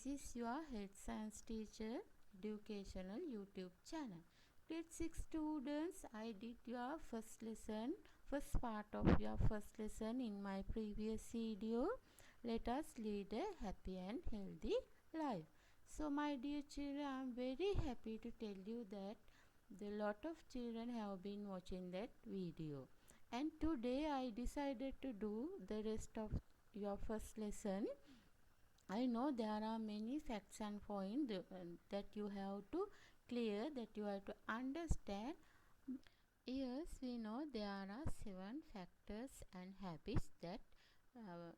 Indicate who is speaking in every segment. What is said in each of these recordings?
Speaker 1: This is your Health Science Teacher Educational YouTube channel. Grade 6 students, I did your first part of your first lesson in my previous video. Let us lead a happy and healthy life. So my dear children, I am very happy to tell you that a lot of children have been watching that video. And today I decided to do the rest of your first lesson. I know there are many facts and points that you have to clear, that you have to understand. Yes, we know there are 7 factors and habits that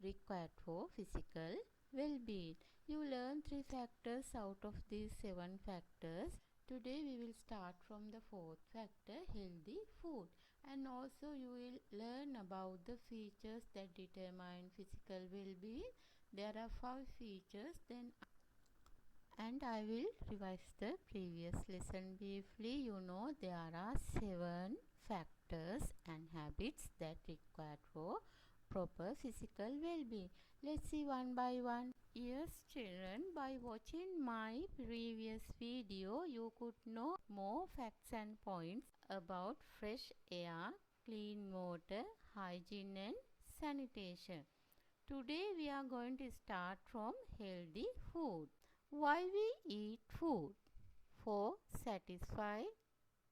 Speaker 1: required for physical well-being. You learn 3 factors out of these 7 factors. Today we will start from the 4th factor, healthy food, and also you will learn about the features that determine physical well-being. There are 5 features, and I will revise the previous lesson briefly. You know there are 7 factors and habits that required for proper physical well-being. Let's see one by one. Yes, children, by watching my previous video, you could know more facts and points about fresh air, clean water, hygiene and sanitation. Today we are going to start from healthy food. Why we eat food? For satisfy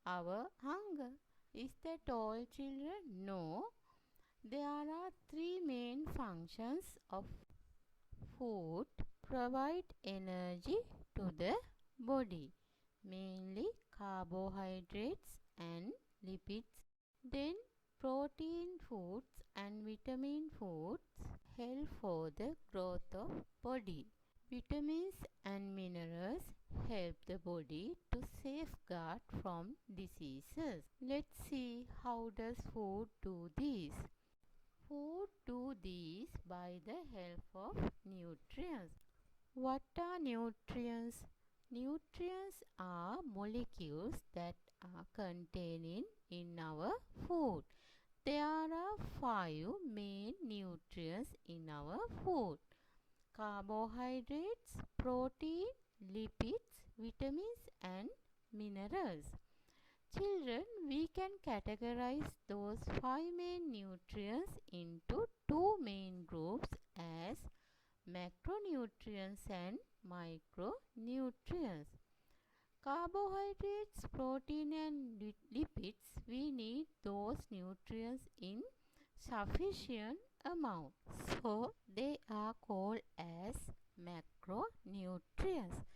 Speaker 1: our hunger. Is that all, children? No. There are 3 main functions of food. Provide energy to the body, mainly carbohydrates and lipids. Then protein foods and vitamin foods help for the growth of body. Vitamins and minerals help the body to safeguard from diseases. Let's see how does food do this. Food do this by the help of nutrients. What are nutrients? Nutrients are molecules that are contained in our food. There are 5 main nutrients in our food: carbohydrates, protein, lipids, vitamins and minerals. Children, we can categorize those 5 main nutrients into 2 main groups as macronutrients and micronutrients. Carbohydrates, protein and lipids, we need those nutrients in sufficient amount. So they are called as macronutrients.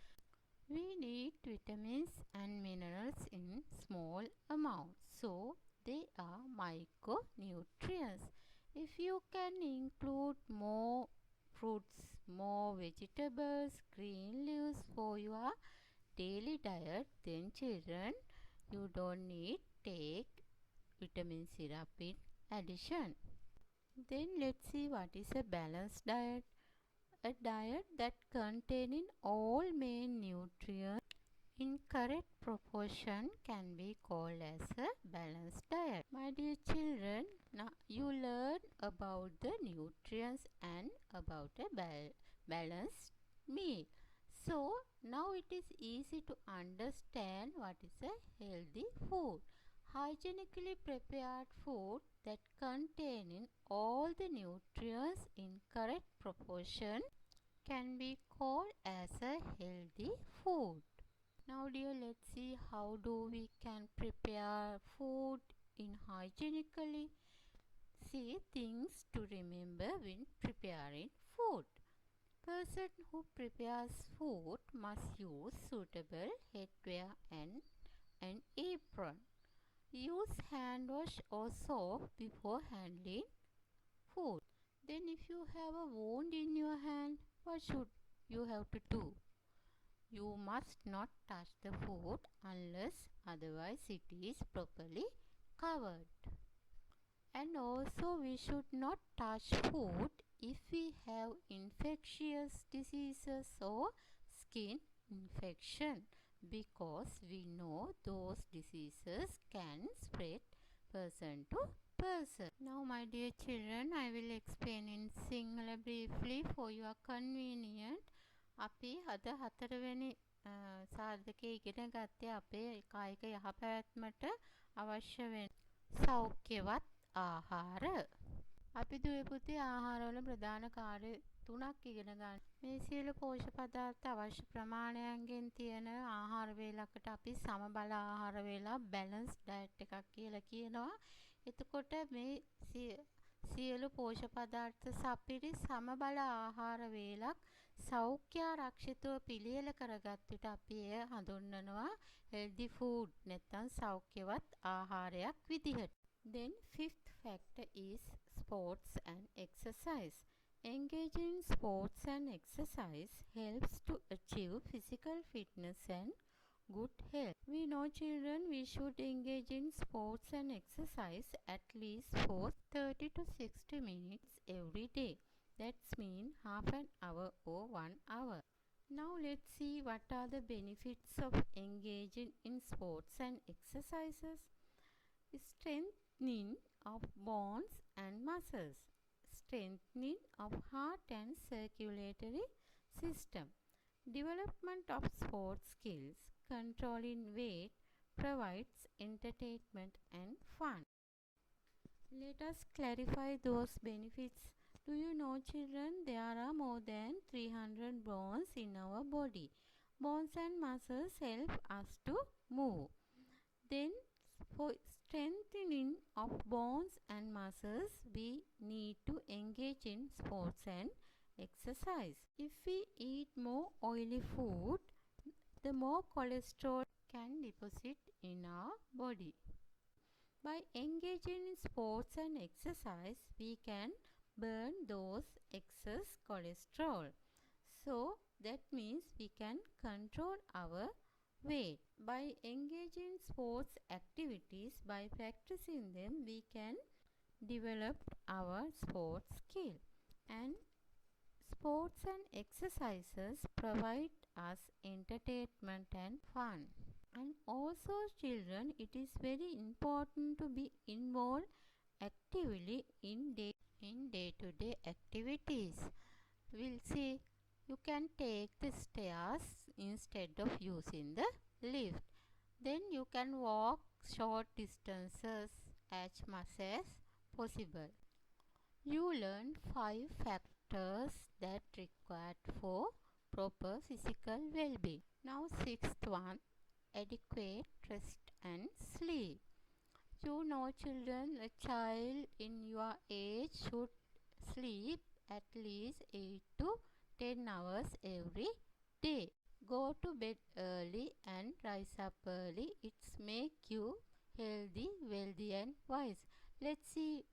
Speaker 1: We need vitamins and minerals in small amounts. So they are micronutrients. If you can include more fruits, more vegetables, green leaves for your daily diet, then children, you don't need take vitamin syrup in addition. Then let's see what is a balanced diet. A diet that containing all main nutrients in correct proportion can be called as a balanced diet. My dear children, now you learn about the nutrients and about a balanced meal. So now it is easy to understand what is a healthy food. Hygienically prepared food that containing all the nutrients in correct proportion can be called as a healthy food. Now dear, let's see how do we can prepare food in hygienically. See things to remember when preparing food. Person who prepares food must use suitable headwear and an apron. Use hand wash or soap before handling food. Then if you have a wound in your hand, what should you have to do? You must not touch the food unless otherwise it is properly covered. And also we should not touch food if we have infectious diseases or skin infection, because we know those diseases can spread person to person. Now my dear children, I will explain in Sinhala briefly for your convenience. අපි අද හතරවෙනි සාධකයේ ඉගෙන ගත්තේ අපේ කායික යහපැවැත්මට අවශ්‍ය වෙන සෞඛ්‍යවත් ආහාර. අපි දුවේ පුතේ ආහාරවල ප්‍රධාන කාර්ය තුනක් ඉගෙන ගන්න. මේ සියලු පෝෂක පදාර්ථ අවශ්‍ය ප්‍රමාණයන්ගෙන් තියෙන ආහාර වේලකට අපි සමබල ආහාර වේලා බැලන්ස් ඩයට් එකක් කියලා කියනවා. එතකොට මේ සියලු පෝෂක පදාර්ථ සපිරි සමබල ආහාර වේලක් සෞඛ්‍යාරක්ෂිතව පිළියෙල කරගත් විට අපි එය හඳුන්වනවා healthy food නැත්නම් සෞඛ්‍යවත් ආහාරයක් විදිහට. Then fifth factor is sports and exercise. Engaging in sports and exercise helps to achieve physical fitness and good health. We know children we should engage in sports and exercise at least for 30 to 60 minutes every day. That's mean half an hour or 1 hour. Now let's see what are the benefits of engaging in sports and exercises. Strengthening of bones and muscles, strengthening of heart and circulatory system, development of sports skills, controlling weight, provides entertainment and fun. Let us clarify those benefits. Do you know children there are more than 300 bones in our body. Bones and muscles help us to move. Then for strengthening of bones and muscles, we need to engage in sports and exercise. If we eat more oily food, the more cholesterol can deposit in our body. By engaging in sports and exercise, we can burn those excess cholesterol. So that means we can control our weight. By engaging in sports activities, by practicing them, we can develop our sports skill. And sports and exercises provide us entertainment and fun. And also children, it is very important to be involved actively in day-to-day activities. We'll see, you can take the stairs instead of using the lift. Then you can walk short distances as much as possible. You learn 5 factors that required for proper physical well-being. Now sixth one, adequate rest and sleep. You know children, a child in your age should sleep at least 8 to 10 hours every day. Go to bed early and rise up early. It's make you healthy, wealthy and wise. Let's see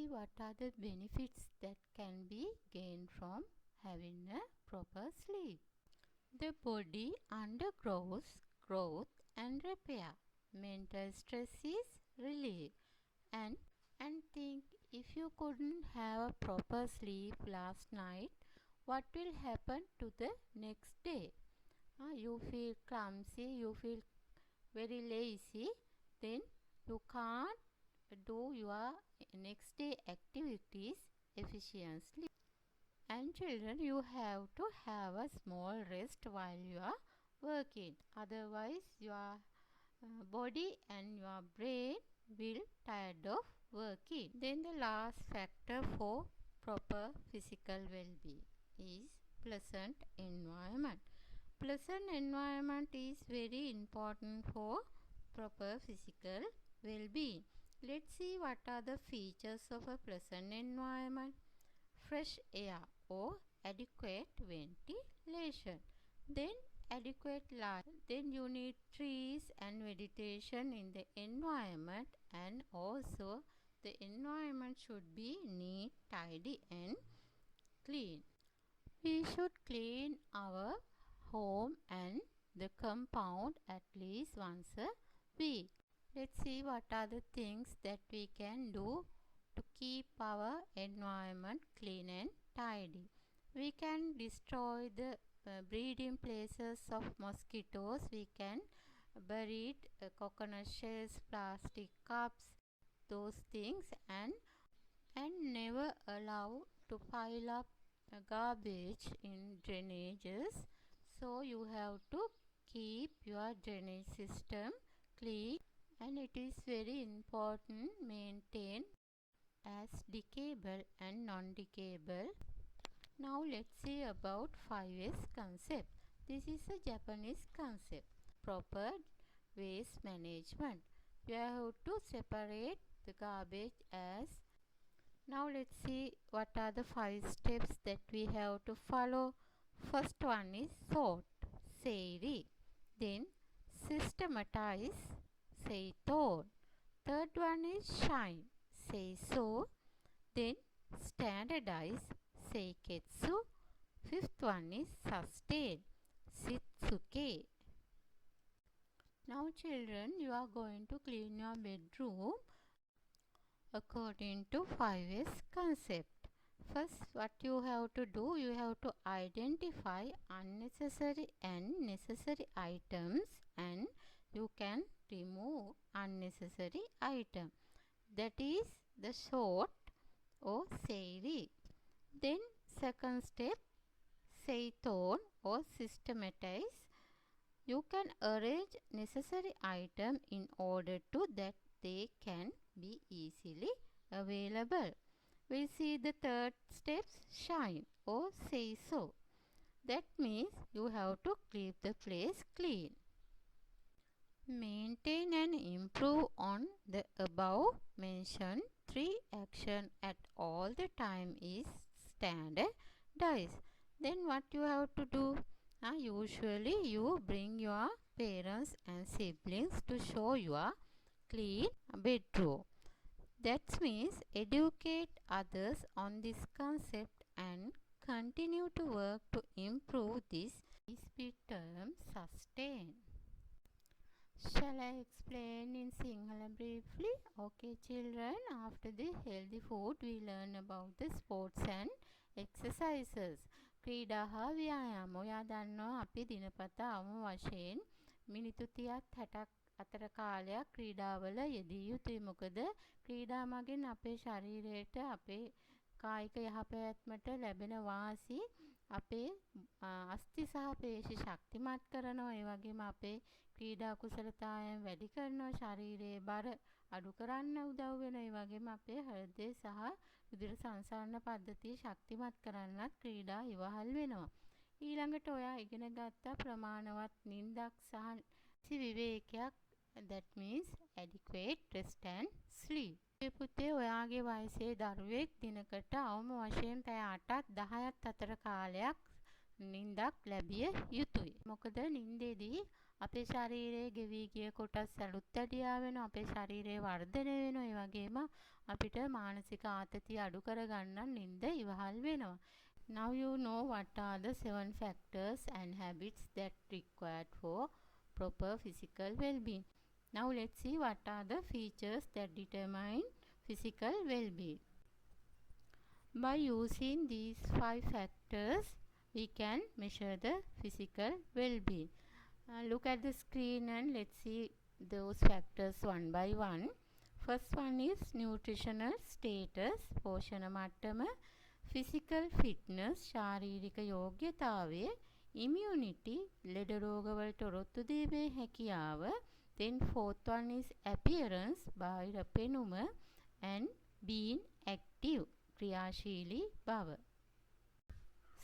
Speaker 1: what are the benefits that can be gained from having a proper sleep. The body undergoes growth and repair. Mental stress is relieved. And think, if you couldn't have a proper sleep last night, what will happen to the next day? You feel clumsy, you feel very lazy, then you can't do your next day activities efficiently. And children, you have to have a small rest while you are working. Otherwise, your body and your brain will tired of working. Then the last factor for proper physical well-being is pleasant environment. Pleasant environment is very important for proper physical well-being. Let's see what are the features of a pleasant environment. Fresh air or adequate ventilation. Then adequate light. Then you need trees and vegetation in the environment, and also the environment should be neat, tidy and clean. We should clean our home and the compound at least once a week. Let's see what are the things that we can do to keep our environment clean and tidy. We can destroy the breeding places of mosquitoes. We can bury coconut shells, plastic cups, those things, and never allow to pile up garbage in drainages, so you have to keep your drainage system clean, and it is very important maintain as decayable and non-decayable. Now let's see about 5S concept. This is a Japanese concept. Proper waste management. You have to separate the garbage as. Now let's see what are the 5 steps that we have to follow. First one is sort, seiri. Then systematize, seito. Third one is shine, seiso. Then standardize, seiketsu. Fifth one is sustain, sitsuke. Now children, you are going to clean your bedroom according to 5S concept. First, what you have to do, you have to identify unnecessary and necessary items, and you can remove unnecessary item. That is the sort or seiri. Then second step, seiton or systematize. You can arrange necessary item in order to that they can be easily available. We see the third step, shine or say so. That means you have to keep the place clean. Maintain and improve on the above mentioned 3 action at all the time is standardized. Then what you have to do? Usually you bring your parents and siblings to show your clean bedroom. That means educate others on this concept and continue to work to improve this term sustain. Shall I explain in Sinhala briefly? Okay children, after the healthy food we learn about the sports and exercises. ක්‍රීඩා හා ව්‍යායාම. ඔයා දන්නවා අපි දිනපතා අවම වශයෙන් මිනිත්තු 30ක් 60ක් අතර කාලයක් ක්‍රීඩාවල යෙදිය යුතුයි. මොකද ක්‍රීඩා මගින් අපේ ශරීරයට අපේ කායික යහපැවැත්මට ලැබෙන වාසි අපේ අස්ථි සහ පේශි ශක්තිමත් කරනවා. ඒ වගේම අපේ ක්‍රීඩා කුසලතාවයන් වැඩි කරනවා. ශරීරයේ බර අඩු කරන්න උදව් වෙනවා. ඒ වගේම අපේ හෘදය සහ රුධිර සංසරණ පද්ධතිය ශක්තිමත් කරන්නත් ක්‍රීඩා ඉවහල් වෙනවා. ඊළඟට ඔයා ඉගෙන ගත්ත ප්‍රමාණවත් නිින්දක් සහ විවේකයක්, that means adequate rest and sleep. පුතේ ඔයාගේ වයසේ දරුවෙක් දිනකට අවම වශයෙන් පැය 8ක් 10ක් අතර කාලයක් නිින්දක් ලැබිය යුතුයි. මොකද නිින්දේදී අපේ ශරීරයේ ගෙවි ගිය කොටස් අලුත් ඇඩියා වෙනවා, අපේ ශරීරයේ වර්ධනය වෙනවා. ඒ වගේම අපිට මානසික ආතතිය අඩු කරගන්න නිින්ද ඉවහල් වෙනවා. Now you know what are the 7 factors and habits that required for proper physical well-being. Now let's see what are the features that determine physical well-being. By using these 5 factors, we can measure the physical well-being. Look at the screen and let's see those factors one by one. First one is nutritional status, පෝෂණ මට්ටම, physical fitness, ශාරීරික යෝග්‍යතාවය, immunity, ලෙඩ රෝගවලට ඔරොත්තු දීමේ හැකියාව. Then fourth one is appearance, බාහිර පෙනුම, and being active, ක්‍රියාශීලී බව.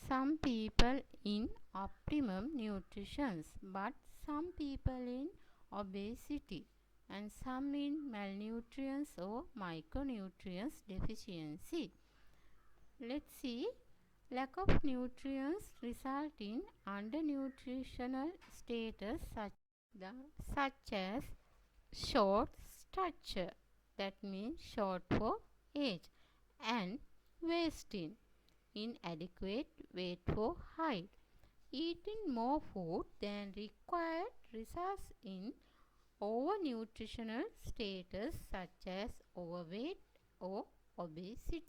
Speaker 1: Some people in optimum nutrition, but some people in obesity, and some in malnutrition or micronutrients deficiency. Let's see. Lack of nutrients result in undernutritional status such as short stature, that means short for age, and wasting, inadequate weight for height. Eating more food than required results in overnutritional status such as overweight or obesity.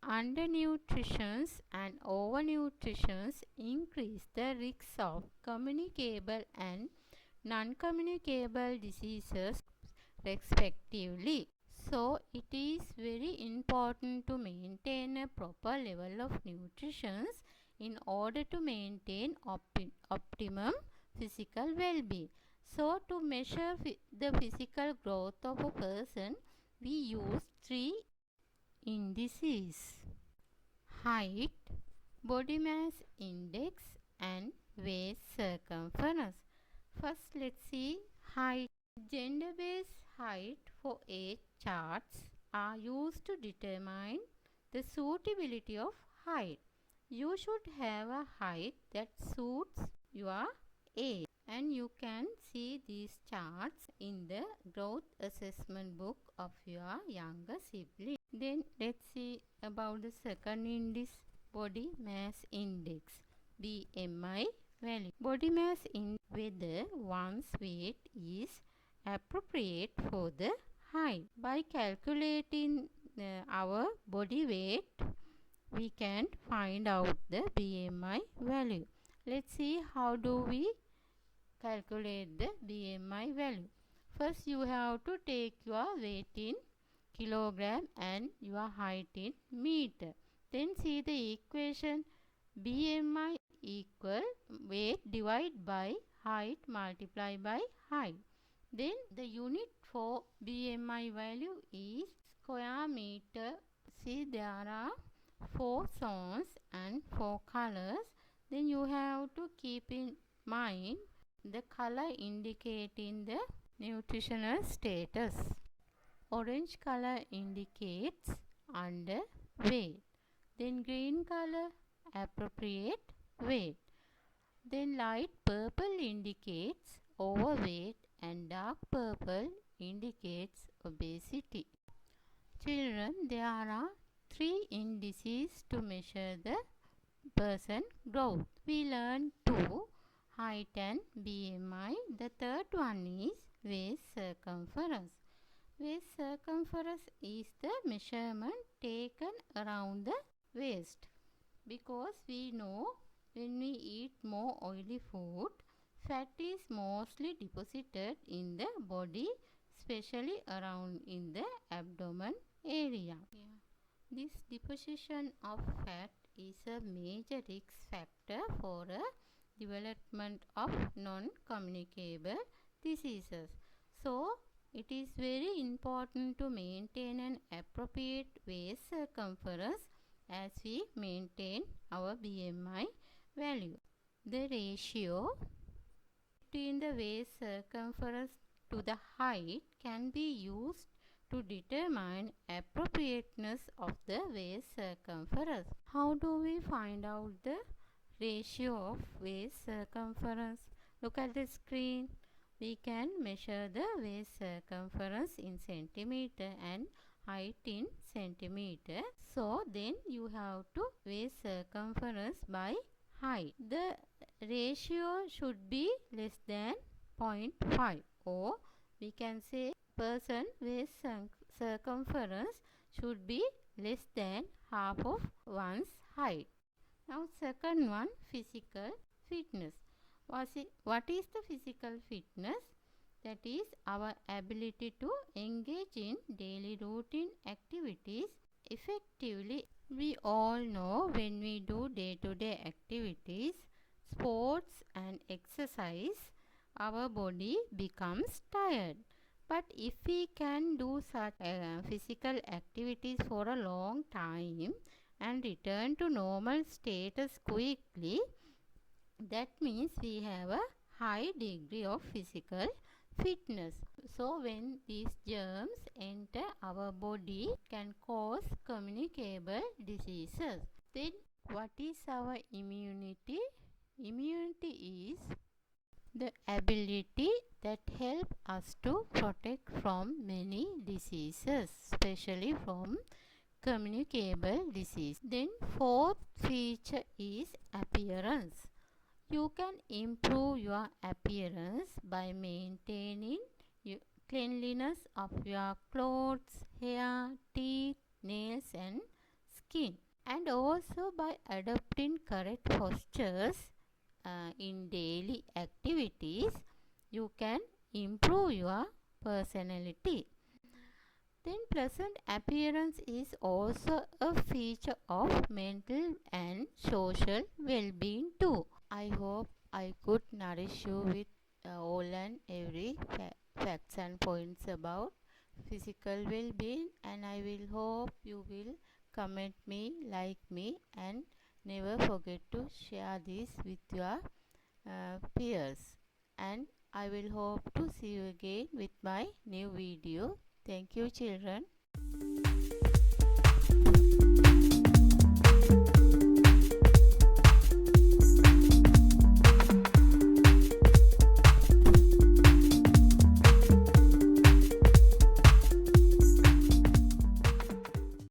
Speaker 1: Undernutrition and overnutrition increase the risk of communicable and non-communicable diseases respectively. So it is very important to maintain a proper level of nutrition in order to maintain optimum physical well-being. So to measure the physical growth of a person, we use three indices: height, body mass index, and waist circumference. First, let's see height. Gender-based height for age charts are used to determine the suitability of height. You should have a height that suits your age, and you can see these charts in the growth assessment book of your younger sibling. Then let's see about the second index, body mass index, BMI value. Body mass in whether one's weight is appropriate for the height. By calculating our body weight, we can find out the BMI value. Let's see how do we calculate the BMI value. First, you have to take your weight in kilogram and your height in meter. Then see the equation: BMI equal weight divided by height multiplied by height. Then the unit for BMI value is square meter. See, there are 4 zones and 4 colors. Then you have to keep in mind the color indicating the nutritional status. Orange color indicates underweight. Then green color appropriate weight. Then light purple indicates overweight and dark purple indicates obesity. Children, there are 3 indices to measure the person growth. We learn 2, height and BMI. The third one is waist circumference. Waist circumference is the measurement taken around the waist, because we know when we eat more oily food, fat is mostly deposited in the body, especially around in the abdomen area. This deposition of fat is a major risk factor for a development of non-communicable diseases. So, it is very important to maintain an appropriate waist circumference as we maintain our BMI value. The ratio between the waist circumference to the height can be used to determine appropriateness of the waist circumference. How do we find out the ratio of waist circumference? Look at the screen. We can measure the waist circumference in centimeter and height in centimeter. So then you have to waist circumference by height. The ratio should be less than 0.5, or we can say person waist circumference should be less than half of one's height. Now second one, physical fitness. What is the physical fitness? That is our ability to engage in daily routine activities effectively. We all know when we do day-to-day activities, sports and exercise, our body becomes tired. But if we can do such physical activities for a long time and return to normal status quickly, that means we have a high degree of physical fitness. So when these germs enter our body, can cause communicable diseases. Then what is our immunity? Immunity is the ability that help us to protect from many diseases, especially from communicable disease. Then fourth feature is appearance. You can improve your appearance by maintaining cleanliness of your clothes, hair, teeth, nails and skin, and also by adopting correct postures in daily activities. You can improve your personality. Then pleasant appearance is also a feature of mental and social well-being too. I hope I could nourish you with all and every facts and points about physical well-being, and I will hope you will comment me, like me, and never forget to share this with your peers. And I will hope to see you again with my new video. Thank you, children.